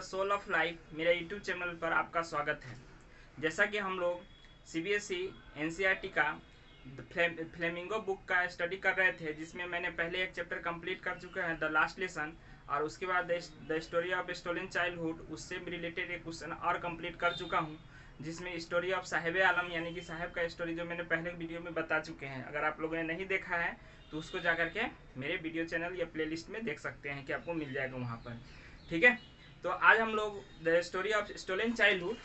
Soul of life मेरे YouTube channel पर आपका स्वागत है। जैसा कि हम लोग सीबीएसई एनसीईआरटी का फ्लेमिंगो बुक का स्टडी कर रहे थे, जिसमें मैंने पहले एक चैप्टर कंप्लीट कर चुका है, द लास्ट लेसन, और उसके बाद the story of stolen childhood, उससे रिलेटेड एक क्वेश्चन और कंप्लीट कर चुका हूँ, जिसमें स्टोरी ऑफ साहिब आलम यानी कि साहिब का स्टोरी जो मैंने पहले वीडियो में बता चुके हैं। अगर आप लोगों ने नहीं देखा है तो उसको जाकर के मेरे वीडियो चैनल या प्लेलिस्ट में देख सकते हैं, कि आपको मिल जाएगा वहाँ पर। ठीक है, तो आज हम लोग the story of stolen childhood,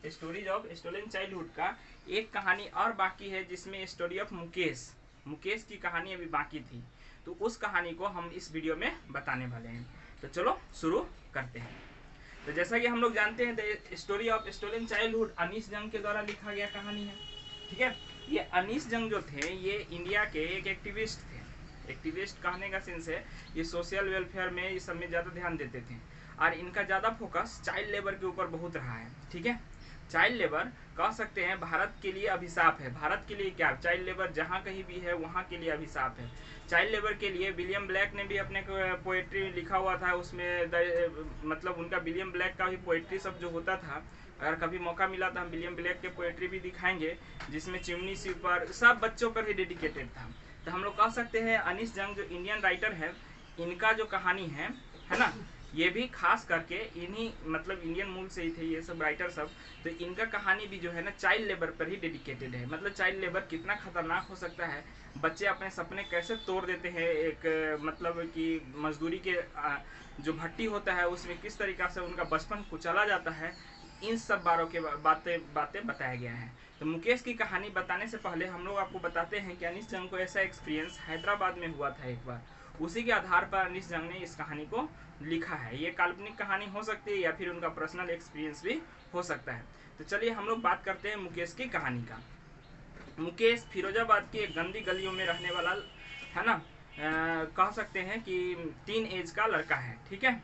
stories of stolen childhood का एक कहानी और बाकी है, जिसमें स्टोरी ऑफ मुकेश की कहानी अभी बाकी थी, तो उस कहानी को हम इस वीडियो में बताने वाले हैं। तो चलो शुरू करते हैं। तो जैसा कि हम लोग जानते हैं, the story of stolen childhood Anees Jung के द्वारा लिखा गया कहानी है। ठीक है, ये अनीस जंग जो थे ये इंडिया के एक एक्टिविस्ट थे। एक्टिविस्ट कहने का सेंस है ये सोशल वेलफेयर में इस सब में ज़्यादा ध्यान देते थे, और इनका ज़्यादा फोकस चाइल्ड लेबर के ऊपर बहुत रहा है। ठीक है, चाइल्ड लेबर कह सकते हैं भारत के लिए अभिशाप है। भारत के लिए क्या, चाइल्ड लेबर जहाँ कहीं भी है वहाँ के लिए अभिशाप है। चाइल्ड लेबर के लिए विलियम ब्लैक ने भी अपने पोएट्री लिखा हुआ था, उसमें मतलब उनका विलियम ब्लैक का भी पोएट्री सब जो होता था, अगर कभी मौका मिला तो हम विलियम ब्लैक के पोएट्री भी दिखाएंगे, जिसमें चिमनी सी पर सब बच्चों पर ही डेडिकेटेड था। तो हम लोग कह सकते हैं अनीस जंग जो इंडियन राइटर है, इनका जो कहानी है ना, ये भी खास करके इन्हीं मतलब इंडियन मूल से ही थे ये सब राइटर सब। तो इनका कहानी भी जो है ना चाइल्ड लेबर पर ही डेडिकेटेड है। मतलब चाइल्ड लेबर कितना खतरनाक हो सकता है, बच्चे अपने सपने कैसे तोड़ देते हैं, एक मतलब कि मजदूरी के जो भट्टी होता है उसमें किस तरीक़ा से उनका बचपन कुचला जाता है, इन सब बारों के बातें बताया गया है। तो मुकेश की कहानी बताने से पहले हम लोग आपको बताते हैं कि अनीस जंग को ऐसा एक्सपीरियंस हैदराबाद में हुआ था एक बार, उसी के आधार पर अनीस जंग ने इस कहानी को लिखा है। ये काल्पनिक कहानी हो सकती है या फिर उनका पर्सनल एक्सपीरियंस भी हो सकता है। तो चलिए हम लोग बात करते हैं मुकेश की कहानी का। मुकेश फिरोजाबाद की एक गंदी गलियों में रहने वाला है ना, कह सकते हैं कि टीन एज का लड़का है। ठीक है,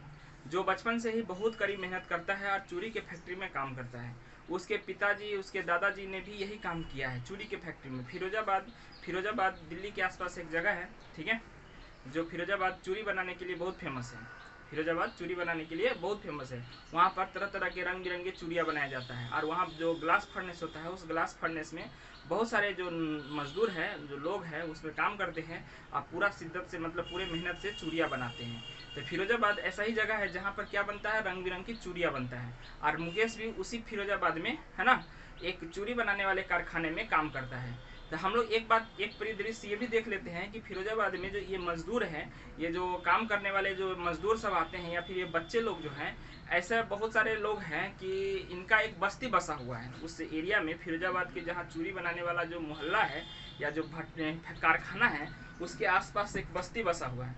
जो बचपन से ही बहुत कड़ी मेहनत करता है और चूड़ी के फैक्ट्री में काम करता है। उसके पिताजी, उसके दादाजी ने भी यही काम किया है, चूड़ी के फैक्ट्री में। फिरोजाबाद दिल्ली के आसपास एक जगह है, ठीक है, जो फिरोजाबाद चूड़ी बनाने के लिए बहुत फेमस है। फिरोजाबाद चूड़ी बनाने के लिए बहुत फेमस है। वहाँ पर तरह तरह के रंग बिरंगे चूड़ियाँ बनाया जाता है, और वहाँ जो ग्लास फर्नेस होता है, उस ग्लास फर्नेस में बहुत सारे जो मजदूर हैं, जो लोग हैं, उसमें काम करते हैं और पूरा शिद्दत से मतलब पूरे मेहनत से चूड़ियाँ बनाते हैं। तो फिरोजाबाद ऐसा ही जगह है जहाँ पर क्या बनता है, रंग बिरंग की चूड़ियाँ बनता है। और मुकेश भी उसी फिरोजाबाद में है ना एक चूड़ी बनाने वाले कारखाने में काम करता है। तो हम लोग एक परिदृश्य ये भी देख लेते हैं कि फिरोजाबाद में जो ये मजदूर हैं, ये जो काम करने वाले जो मजदूर सब आते हैं, या फिर ये बच्चे लोग जो हैं, ऐसे बहुत सारे लोग हैं कि इनका एक बस्ती बसा हुआ है उस एरिया में। फिरोजाबाद के जहाँ चूड़ी बनाने वाला जो मोहल्ला है या जो कारखाना है, उसके आसपास एक बस्ती बसा हुआ है।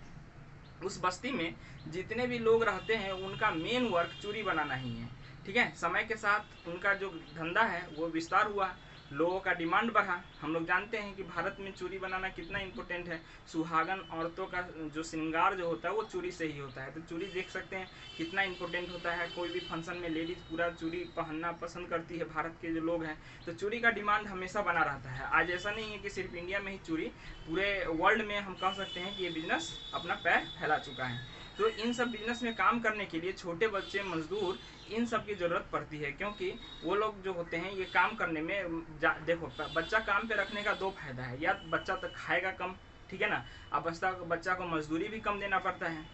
उस बस्ती में जितने भी लोग रहते हैं उनका मेन वर्क चूड़ी बनाना ही है। ठीक है, समय के साथ उनका जो धंधा है वो विस्तार हुआ, लोगों का डिमांड बढ़ा। हम लोग जानते हैं कि भारत में चूड़ी बनाना कितना इम्पोर्टेंट है। सुहागन औरतों का जो श्रृंगार जो होता है वो चूड़ी से ही होता है। तो चूड़ी देख सकते हैं कितना इम्पोर्टेंट होता है। कोई भी फंक्शन में लेडीज़ पूरा चूड़ी पहनना पसंद करती है, भारत के जो लोग हैं। तो चूड़ी का डिमांड हमेशा बना रहता है। आज ऐसा नहीं है कि सिर्फ इंडिया में ही चूड़ी, पूरे वर्ल्ड में हम कह सकते हैं कि ये बिजनेस अपना पैर फैला चुका है। तो इन सब बिजनेस में काम करने के लिए छोटे बच्चे, मजदूर, इन सब की ज़रूरत पड़ती है, क्योंकि वो लोग जो होते हैं ये काम करने में देखो, बच्चा काम पे रखने का दो फायदा है, या बच्चा तो खाएगा कम, ठीक है ना, अब बच्चा को मजदूरी भी कम देना पड़ता है।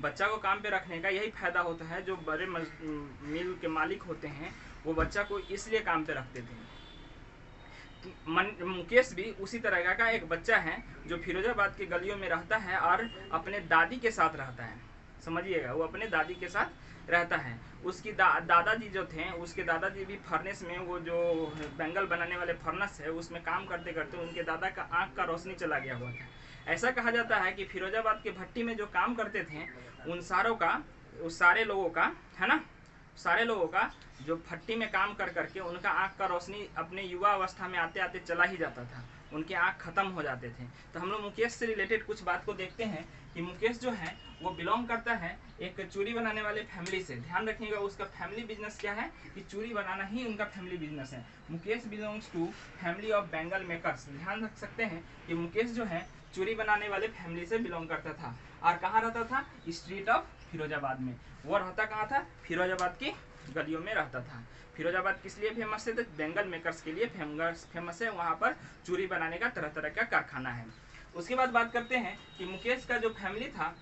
बच्चा को काम पे रखने का यही फायदा होता है। जो बड़े मिल के मालिक होते हैं वो बच्चा को इसलिए काम पे रखते थे। मुकेश भी उसी तरह का एक बच्चा है जो फिरोजाबाद के गलियों में रहता है और अपने दादी के साथ रहता है। समझिएगा, वो अपने दादी के साथ रहता है। उसकी दादाजी जो थे, उसके दादाजी भी फर्नेस में, वो जो बैंगल बनाने वाले फर्नेस है उसमें काम करते करते उनके दादा का आँख का रोशनी चला गया हुआ था। ऐसा कहा जाता है कि फिरोजाबाद के भट्टी में जो काम करते थे उस सारे लोगों का है ना, सारे लोगों का जो भट्टी में काम कर करके उनका आँख का रोशनी अपने युवा अवस्था में आते आते चला ही जाता था, उनके आँख खत्म हो जाते थे। तो हम लोग मुकेश से रिलेटेड कुछ बात को देखते हैं कि मुकेश जो है वो बिलोंग करता है एक चूड़ी बनाने वाले फैमिली से। ध्यान रखिएगा, उसका फैमिली बिजनेस क्या है कि चूड़ी बनाना ही उनका फैमिली बिजनेस है। Mukesh belongs to family of bangle makers. ध्यान रख सकते हैं कि मुकेश जो है चूड़ी बनाने वाले फैमिली से बिलोंग करता था। और कहाँ रहता था, स्ट्रीट ऑफ फिरोजाबाद में। वो रहता कहाँ था? फिरोजाबाद की गलियों में रहता था। फिरोजाबाद किस लिए फेमस है? तो बेंगल मेकर्स के लिए फेमस है। वहाँ पर चूड़ी बनाने का तरह तरह का कारखाना है। उसके बाद बात करते हैं कि मुकेश का जो फैमिली था,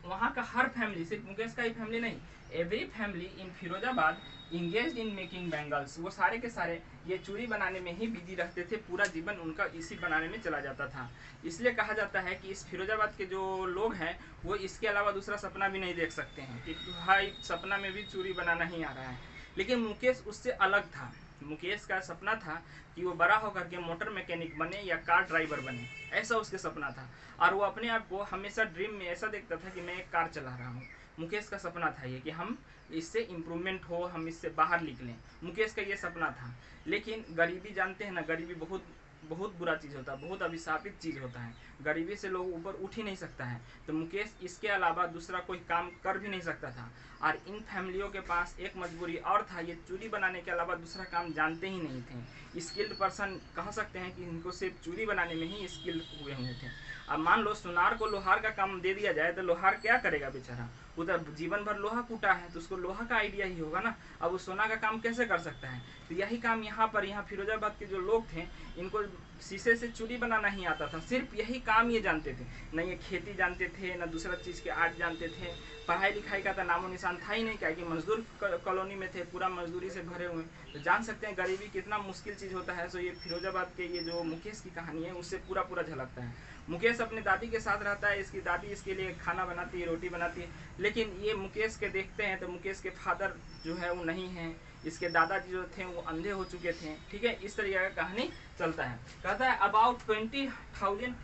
वहाँ का हर फैमिली, सिर्फ मुकेश का ही फैमिली नहीं, every family in Firozabad engaged in making bangles. वो सारे के सारे ये चूड़ी बनाने में ही बिजी रहते थे। पूरा जीवन उनका इसी बनाने में चला जाता था। इसलिए कहा जाता है कि इस फिरोजाबाद के जो लोग हैं वो इसके अलावा दूसरा सपना भी नहीं देख सकते हैं कि भाई सपना में भी चूड़ी बनाना ही आ रहा है। लेकिन मुकेश उससे अलग था। मुकेश का सपना था कि वो बड़ा होकर के मोटर मैकेनिक बने या कार ड्राइवर बने, ऐसा उसके सपना था। और वो अपने आप को हमेशा ड्रीम में ऐसा देखता था कि मैं एक कार चला रहा हूँ। मुकेश का सपना था ये कि हम इससे इम्प्रूवमेंट हो, हम इससे बाहर निकलें। मुकेश का ये सपना था। लेकिन गरीबी, जानते हैं ना, गरीबी बहुत बहुत बुरा चीज़ होता है, बहुत अभिशापित चीज़ होता है। गरीबी से लोग ऊपर उठ ही नहीं सकता है। तो मुकेश इसके अलावा दूसरा कोई काम कर भी नहीं सकता था। और इन फैमिलियों के पास एक मजबूरी और था, ये चूड़ी बनाने के अलावा दूसरा काम जानते ही नहीं थे। स्किल्ड पर्सन कह सकते हैं कि इनको सिर्फ चूड़ी बनाने में ही स्किल्ड हुए हुए थे। अब मान लो सुनार को लोहार का काम दे दिया जाए तो लोहार क्या करेगा बेचारा? उधर जीवन भर लोहा कूटा है तो उसको लोहा का आइडिया ही होगा ना। अब वो सोना का काम कैसे कर सकता है? तो यही काम यहाँ फिरोजाबाद के जो लोग थे, इनको शीशे से चूड़ी बनाना ही आता था। सिर्फ यही काम ये जानते थे। न ये खेती जानते थे, न दूसरा चीज़ के आर्ट जानते थे। पढ़ाई लिखाई का तो नामो निशान था ही नहीं, क्या कि मजदूर कॉलोनी में थे, पूरा मजदूरी से भरे हुए। तो जान सकते हैं गरीबी कितना मुश्किल चीज़ होता है। सो ये फिरोजाबाद के ये जो मुकेश की कहानी है उससे पूरा पूरा झलकता है। मुकेश अपने दादी के साथ रहता है। इसकी दादी इसके लिए खाना बनाती है, रोटी बनाती है। लेकिन ये मुकेश के देखते हैं तो मुकेश के फादर जो है वो नहीं है। इसके दादाजी जो थे वो अंधे हो चुके थे। ठीक है, इस तरीके का कहानी चलता है। कहता है अबाउट 20,000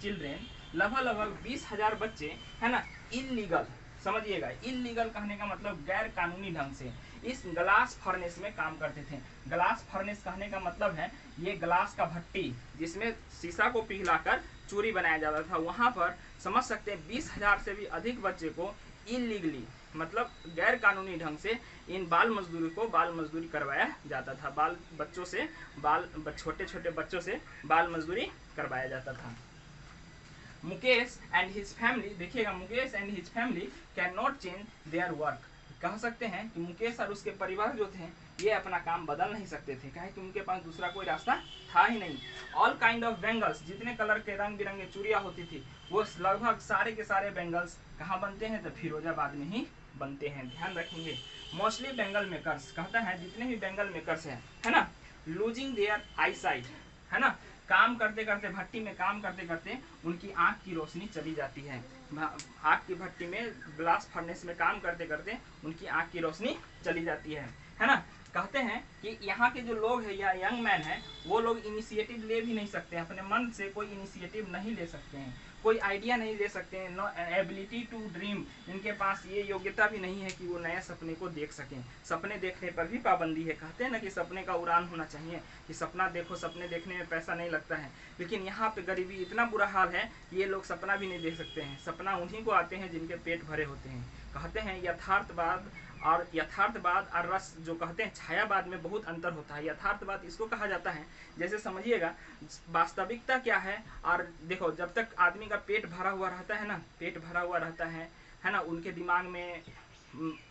चिल्ड्रेन, लगभग 20,000 बच्चे है ना, इलीगल, समझिएगा, इलीगल कहने का मतलब गैर कानूनी ढंग से इस ग्लास फर्नेस में काम करते थे। ग्लास फर्नेस कहने का मतलब है ये ग्लास का भट्टी जिसमें शीशा को पिघलाकर चूड़ी बनाया जाता था। वहाँ पर समझ सकते हैं 20,000 से भी अधिक बच्चे को इलीगली, मतलब गैर कानूनी ढंग से इन बाल मजदूरी करवाया जाता था। छोटे छोटे बच्चों से बाल मजदूरी करवाया जाता था। मुकेश एंड हिज फैमिली, देखिएगा, Mukesh and his family can not change their work. कह सकते हैं कि मुकेश और उसके परिवार जो थे ये अपना काम बदल नहीं सकते थे, क्या कि उनके पास दूसरा कोई रास्ता था ही नहीं। ऑल काइंड ऑफ बैंगल्स, जितने कलर के रंग बिरंगे चूड़ियाँ होती थी वो लगभग सारे के सारे बैंगल्स कहाँ बनते हैं? तो फिरोजाबाद में ही बनते हैं। ध्यान रखेंगे, मोस्टली बेंगल मेकर्स, कहता है जितने भी बेंगल मेकर्स हैं, है ना, लूजिंग देयर आई साइट, है ना, काम करते करते, भट्टी में काम करते करते उनकी आंख की रोशनी चली जाती है। आग की भट्टी में, ग्लास फर्नेस में काम करते करते उनकी आंख की रोशनी चली जाती है ना। कहते हैं कि यहाँ के जो लोग हैं या यंग मैन है वो लोग इनिशिएटिव ले भी नहीं सकते हैं, अपने मन से कोई इनिशिएटिव नहीं ले सकते हैं, कोई आइडिया नहीं ले सकते हैं। नो एबिलिटी टू ड्रीम, इनके पास ये योग्यता भी नहीं है कि वो नए सपने को देख सकें। सपने देखने पर भी पाबंदी है। कहते हैं ना कि सपने का उड़ान होना चाहिए, कि सपना देखो, सपने देखने में पैसा नहीं लगता है। लेकिन यहाँ पे गरीबी इतना बुरा हाल है कि ये लोग सपना भी नहीं देख सकते हैं। सपना उन्हीं को आते हैं जिनके पेट भरे होते हैं। कहते हैं यथार्थवाद और रस, जो कहते हैं छायावाद में बहुत अंतर होता है। यथार्थवाद इसको कहा जाता है, जैसे समझिएगा वास्तविकता क्या है। और देखो, जब तक आदमी का पेट भरा हुआ रहता है ना, पेट भरा हुआ रहता है ना, उनके दिमाग में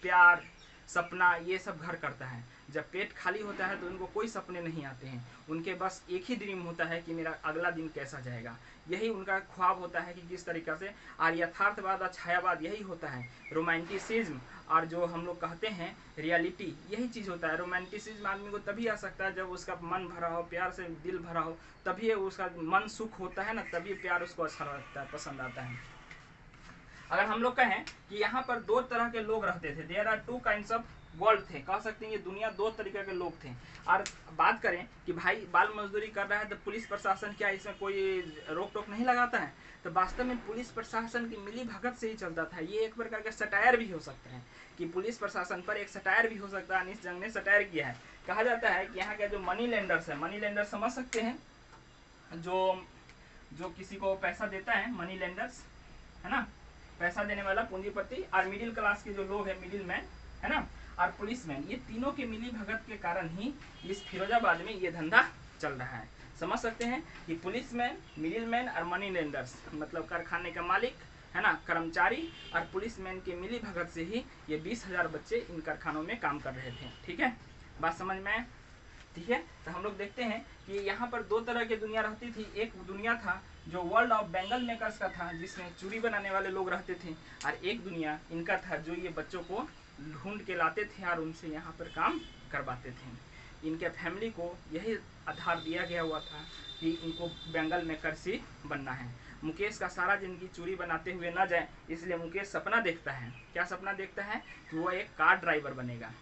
प्यार, सपना, ये सब घर करता है। जब पेट खाली होता है तो उनको कोई सपने नहीं आते हैं। उनके बस एक ही ड्रीम होता है कि मेरा अगला दिन कैसा जाएगा। यही उनका ख्वाब होता है कि किस तरीक़ा से। और यथार्थवाद और छायावाद यही होता है। रोमांटिसिज्म और जो हम लोग कहते हैं रियलिटी, यही चीज़ होता है। रोमांटिसिज्म आदमी को तभी आ सकता है जब उसका मन भरा हो, प्यार से दिल भरा हो, तभी उसका मन सुख होता है ना, तभी प्यार उसको अच्छा लगता है, पसंद आता है। अगर हम लोग कहें कि यहाँ पर दो तरह के लोग रहते थे, there are two kinds of world थे, कह सकते हैं ये दुनिया दो तरीके के लोग थे। और बात करें कि भाई बाल मजदूरी कर रहा है तो पुलिस प्रशासन क्या इसमें कोई रोक टोक नहीं लगाता है? तो वास्तव में पुलिस प्रशासन की मिली भगत से ही चलता था। ये एक प्रकार का सटायर भी हो सकता है कि पुलिस प्रशासन पर एक सटायर भी हो सकता है। अनिस जंग ने सटायर किया है। कहा जाता है कि यहाँ के जो मनी लेंडर्स है, मनी लेंडर समझ सकते हैं, जो किसी को पैसा देता है, मनी लेंडर्स, है ना, पैसा देने वाला पूंजीपति, और मिडिल क्लास के जो लोग हैं, मिडिल मैन, है ना, और पुलिसमैन, ये तीनों के मिली भगत के कारण ही इस फिरोजाबाद में ये धंधा चल रहा है। समझ सकते हैं कि पुलिसमैन, मिडिल मैन और मनी लेंडर्स, मतलब कारखाने का मालिक, है ना, कर्मचारी और पुलिसमैन के मिली भगत से ही ये 20,000 बच्चे इन कारखानों में काम कर रहे थे। ठीक है, बात समझ में आए? ठीक है, तो हम लोग देखते हैं कि यहाँ पर दो तरह की दुनिया रहती थी। एक दुनिया था जो वर्ल्ड ऑफ बेंगल मेकर्स का था, जिसमें चूड़ी बनाने वाले लोग रहते थे, और एक दुनिया इनका था जो ये बच्चों को ढूंढ के लाते थे और उनसे यहाँ पर काम करवाते थे। इनके फैमिली को यही आधार दिया गया हुआ था कि इनको बेंगल मेकर्स ही बनना है। मुकेश का सारा जिंदगी चूड़ी बनाते हुए ना जाए, इसलिए मुकेश सपना देखता है। क्या सपना देखता है? कि वो एक कार ड्राइवर बनेगा,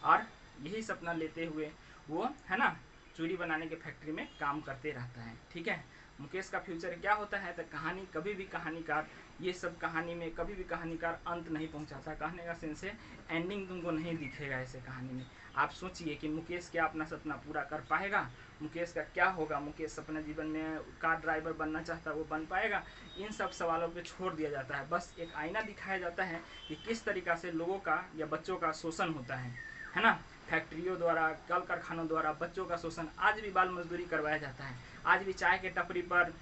और यही सपना लेते हुए वो, है ना, चूड़ी बनाने के फैक्ट्री में काम करते रहता है। ठीक है, मुकेश का फ्यूचर क्या होता है? तो कहानी कभी भी कहानीकार, ये सब कहानी में कभी भी कहानीकार अंत नहीं पहुंचाता। कहने का सेंस है, एंडिंग तुमको नहीं दिखेगा ऐसे कहानी में। आप सोचिए कि मुकेश क्या अपना सपना पूरा कर पाएगा? मुकेश का क्या होगा? मुकेश अपने जीवन में कार ड्राइवर बनना चाहता है, वो बन पाएगा? इन सब सवालों पे छोड़ दिया जाता है। बस एक आईना दिखाया जाता है कि किस तरीक़ा से लोगों का या बच्चों का शोषण होता है ना। फैक्ट्रियों द्वारा, कल कारखानों द्वारा बच्चों का शोषण, आज भी बाल मजदूरी करवाया जाता है। आज भी चाय के टपरी पर,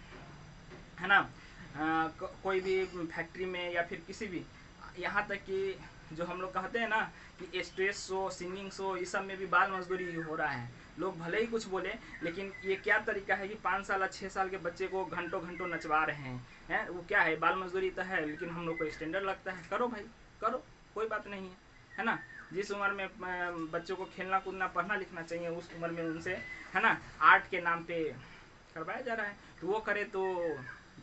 है ना, कोई भी फैक्ट्री में या फिर किसी भी, यहाँ तक कि जो हम लोग कहते हैं ना कि स्टेज शो, सिंगिंग शो, इस सब में भी बाल मजदूरी हो रहा है। लोग भले ही कुछ बोले, लेकिन ये क्या तरीका है कि 5 साल 6 साल के बच्चे को घंटों घंटों नचवा रहे हैं। वो क्या है? बाल मजदूरी तो है, लेकिन हम लोग को स्टैंडर्ड लगता है। करो भाई, करो, कोई बात नहीं है ना। जिस उम्र में बच्चों को खेलना कूदना पढ़ना लिखना चाहिए, उस उम्र में उनसे, है ना, आर्ट के नाम पे करवाया जा रहा है। तो वो करे तो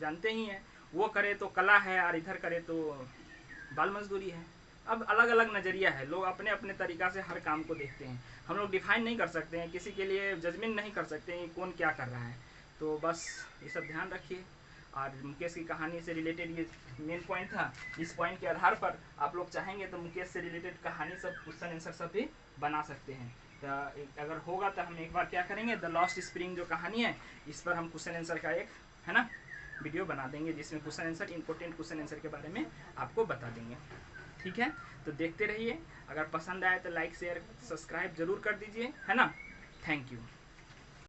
जानते ही हैं, वो करे तो कला है, और इधर करे तो बाल मजदूरी है। अब अलग अलग नज़रिया है, लोग अपने अपने तरीक़ा से हर काम को देखते हैं। हम लोग डिफाइन नहीं कर सकते हैं, किसी के लिए जजमेंट नहीं कर सकते हैं कौन क्या कर रहा है। तो बस ये सब ध्यान रखिए। और मुकेश की कहानी से रिलेटेड ये मेन पॉइंट था। इस पॉइंट के आधार पर आप लोग चाहेंगे तो मुकेश से रिलेटेड कहानी सब, क्वेश्चन आंसर सब भी बना सकते हैं। तो अगर होगा तो हम एक बार क्या करेंगे, द लॉस्ट स्प्रिंग जो कहानी है, इस पर हम क्वेश्चन आंसर का एक, है ना, वीडियो बना देंगे, जिसमें question answer, important question answer के बारे में आपको बता देंगे। ठीक है, तो देखते रहिए। अगर पसंद आए तो लाइक शेयर सब्सक्राइब जरूर कर दीजिए, है ना। Thank you.